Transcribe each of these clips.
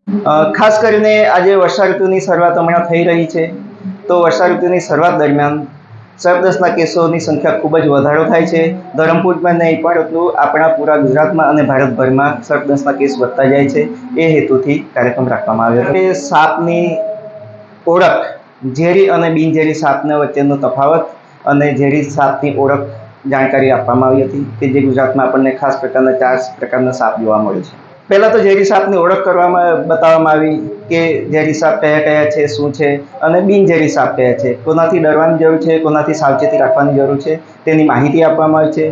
ખાસ કરીને આજે વર્ષા ઋતુની શરૂઆત હમણાં થઈ રહી છે, તો વર્ષા ઋતુની શરૂઆત દરમિયાન સર્પદંશના કેસોની સંખ્યા ખૂબ જ વધારો થાય છે. ધરમપુરમાં નહીં પરંતુ આપણા પૂરા ગુજરાતમાં અને ભારતભરમાં સર્પદંશના કેસ વધતા જાય છે. એ હેતુથી કાર્યક્રમ રાખવામાં આવ્યો હતો. સાપની ઓળખ, ઝેરી અને બિનઝેરી સાપના વચ્ચેનો તફાવત અને ઝેરી સાપની ઓળખ જાણકારી આપવામાં આવી હતી કે જે ગુજરાતમાં આપણને ખાસ પ્રકારના 4 પ્રકારના સાપ જોવા મળે છે. પહેલાં તો ઝેરી સાપની ઓળખ બતાવવામાં આવી કે ઝેરી સાપ કયા કયા છે, શું છે, અને બિનઝેરી સાપ કયા છે, કોનાથી ડરવાની જરૂર છે, કોનાથી સાવચેતી રાખવાની જરૂર છે, તેની માહિતી આપવામાં આવી છે.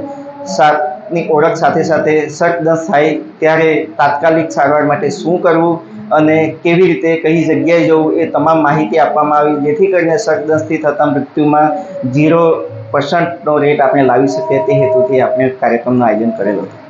સાપની ઓળખ સાથે સાથે સર્પદંશ થાય ત્યારે તાત્કાલિક સારવાર માટે શું કરવું અને કેવી રીતે કઈ જગ્યાએ જવું એ તમામ માહિતી આપવામાં આવી, જેથી કરીને સર્પદંશથી થતા મૃત્યુમાં 0% રેટ આપણે લાવી શકીએ. તે હેતુથી આપણે કાર્યક્રમનું આયોજન કરેલું હતું.